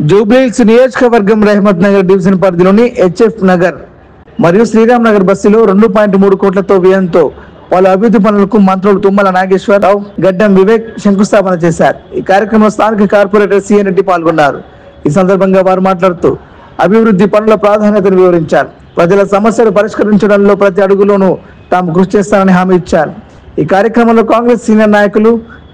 జూబ్లీహిల్స్ నియోజకవర్గం రహమత్ నగర్ డివిజన్ పరిధిలోని హెచ్ఎఫ్ నగర్ మరియు శ్రీరామ్ నగర్ బస్సులో 2.3 కోట్లతో వ్యయంతో పలు అభివృద్ధి పనులకు మంత్రులు తుమ్మల నాగేశ్వరరావు, గడ్డం వివేక్ శంకుస్థాపన చేశారు. ఈ కార్యక్రమంలో స్థానిక కార్పొరేటర్ సిఎన్ రెడ్డి పాల్గొన్నారు. ఈ సందర్భంగా వారు మాట్లాడుతూ అభివృద్ధి పనుల ప్రాధాన్యతను వివరించారు. ప్రజల సమస్యలు పరిష్కరించడంలో ప్రతి అడుగులోనూ తాము కృషి చేస్తారని హామీ ఇచ్చారు. ఈ కార్యక్రమంలో కాంగ్రెస్ సీనియర్ నాయకులు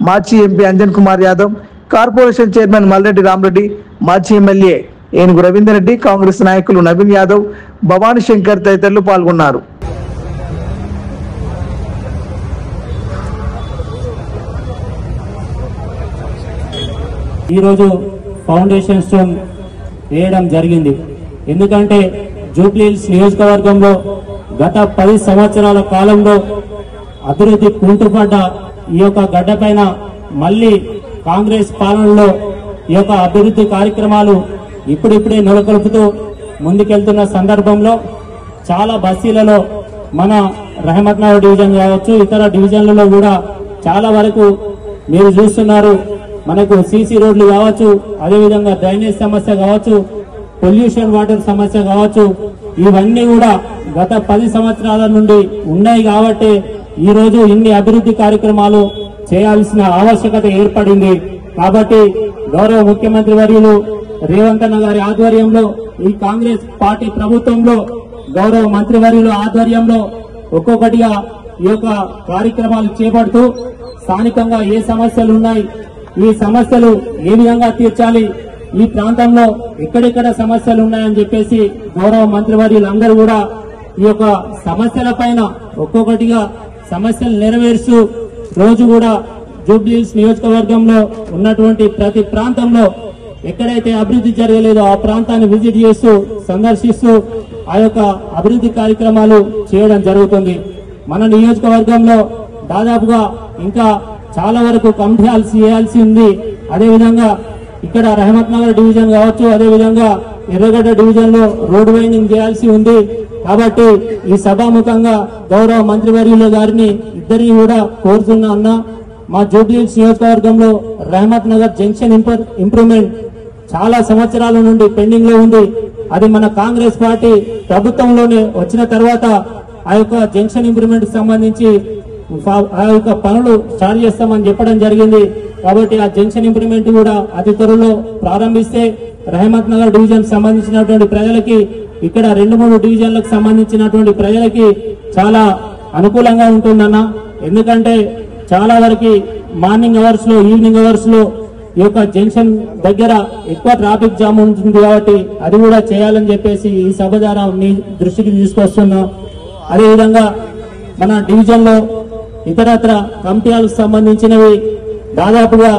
మాజీ MP Anjan Kumar Yadav, corporation chairman Malreddy Rama Reddy, మాజీ ఎమ్మెల్యే ఏనుగు రవీందర్ రెడ్డి, కాంగ్రెస్ నాయకులు నవీన్ యాదవ్, భవానీ శంకర్ తదితరులు పాల్గొన్నారు. ఈరోజు ఫౌండేషన్ స్టోన్ వేయడం జరిగింది. ఎందుకంటే జూబ్లీహిల్స్ నియోజకవర్గంలో గత 10 సంవత్సరాల కాలంలో అభివృద్ధి కుంటుపడ్డ ఈ యొక్క గడ్డపైన మళ్ళీ కాంగ్రెస్ పాలనలో ఈ యొక్క అభివృద్ధి కార్యక్రమాలు ఇప్పుడిప్పుడే నెలకొల్పుతూ ముందుకెళ్తున్న సందర్భంలో చాలా బస్తీలలో మన రహమత్ నగర్ డివిజన్ కావచ్చు, ఇతర డివిజన్లలో కూడా చాలా వరకు మీరు చూస్తున్నారు. మనకు సీసీ రోడ్లు కావచ్చు, అదేవిధంగా డ్రైనేజ్ సమస్య కావచ్చు, పొల్యూషన్ వాటర్ సమస్య కావచ్చు, ఇవన్నీ కూడా గత 10 సంవత్సరాల నుండి ఉన్నాయి. కాబట్టి ఈ రోజు ఇన్ని అభివృద్ధి కార్యక్రమాలు చేయాల్సిన ఆవశ్యకత ఏర్పడింది. కాబట్టి గౌరవ ముఖ్యమంత్రి వర్యులు రేవంత్ అన్న గారి ఆధ్వర్యంలో, ఈ కాంగ్రెస్ పార్టీ ప్రభుత్వంలో గౌరవ మంత్రివర్యుల ఆధ్వర్యంలో ఒక్కొక్కటిగా ఈ యొక్క కార్యక్రమాలు చేపడుతూ స్థానికంగా ఏ సమస్యలు ఉన్నాయి, ఈ సమస్యలు ఏ విధంగా తీర్చాలి, ఈ ప్రాంతంలో ఎక్కడెక్కడ సమస్యలు ఉన్నాయని చెప్పేసి గౌరవ మంత్రివర్యులందరూ కూడా ఈ యొక్క సమస్యల పైన ఒక్కొక్కటిగా సమస్యలు నెరవేరుస్తూ రోజు కూడా జూబ్లీహిల్స్ నియోజకవర్గంలో ఉన్నటువంటి ప్రతి ప్రాంతంలో ఎక్కడైతే అభివృద్ధి జరగలేదో ఆ ప్రాంతాన్ని విజిట్ చేస్తూ సందర్శిస్తూ ఆ యొక్క అభివృద్ధి కార్యక్రమాలు చేయడం జరుగుతుంది. మన నియోజకవర్గంలో దాదాపుగా ఇంకా చాలా వరకు కంప్లీట్ చేయాల్సి ఉంది. అదేవిధంగా ఇక్కడ రహమత్ నగర్ డివిజన్ కావచ్చు, అదేవిధంగా ఎర్రగడ్డ డివిజన్ లో రోడ్ వైండింగ్ చేయాల్సి ఉంది. కాబట్టి ఈ సభాముఖంగా గౌరవ మంత్రివర్యుల గారిని ఇద్దరిని కూడా కోరుతున్నా అన్న, మా జూబ్లీహిల్స్ నియోజకవర్గంలో రహమత్ నగర్ జంక్షన్ ఇంప్రూవ్మెంట్ చాలా సంవత్సరాల నుండి పెండింగ్ లో ఉంది. అది మన కాంగ్రెస్ పార్టీ ప్రభుత్వంలోనే వచ్చిన తర్వాత ఆ యొక్క జంక్షన్ ఇంప్రూవ్మెంట్ సంబంధించి ఆ యొక్క పనులు స్టార్ట్ చేస్తామని చెప్పడం జరిగింది. కాబట్టి ఆ జంక్షన్ ఇంప్రూవ్మెంట్ కూడా అతి త్వరలో ప్రారంభిస్తే రహమత్ నగర్ డివిజన్ సంబంధించినటువంటి ప్రజలకి, ఇక్కడ 2-3 డివిజన్లకు సంబంధించినటువంటి ప్రజలకి చాలా అనుకూలంగా ఉంటుందన్న. ఎందుకంటే చాలా వరకు మార్నింగ్ అవర్స్ లో, ఈవినింగ్ అవర్స్ లో ఈ యొక్క జంక్షన్ దగ్గర ఎక్కువ ట్రాఫిక్ జామ్ ఉంటుంది. కాబట్టి అది కూడా చేయాలని చెప్పేసి ఈ సభ ద్వారా మీ దృష్టికి తీసుకొస్తున్నాం. అదేవిధంగా మన డివిజన్ లో ఇతరత్ర కమిటీలకు సంబంధించినవి దాదాపుగా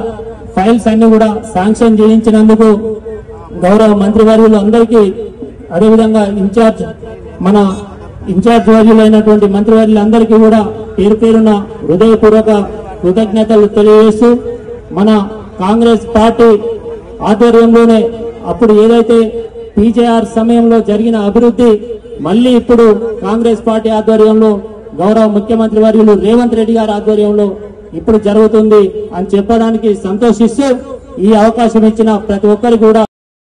ఫైల్స్ అన్ని కూడా శాంక్షన్ చేయించినందుకు గౌరవ మంత్రివర్యులు అందరికీ, అదేవిధంగా మన ఇన్ఛార్జ్ వర్యులైనటువంటి మంత్రివర్యులందరికీ కూడా పేరు పేరున హృదయపూర్వక కృతజ్ఞతలు తెలియజేస్తూ, మన కాంగ్రెస్ పార్టీ ఆధ్వర్యంలోనే అప్పుడు ఏదైతే పీజేఆర్ సమయంలో జరిగిన అభివృద్ధి మళ్ళీ ఇప్పుడు కాంగ్రెస్ పార్టీ ఆధ్వర్యంలో గౌరవ ముఖ్యమంత్రి వర్యులు రేవంత్ రెడ్డి గారి ఆధ్వర్యంలో ఇప్పుడు జరుగుతుంది అని చెప్పడానికి సంతోషిస్తూ ఈ అవకాశం ఇచ్చిన ప్రతి ఒక్కరికి కూడా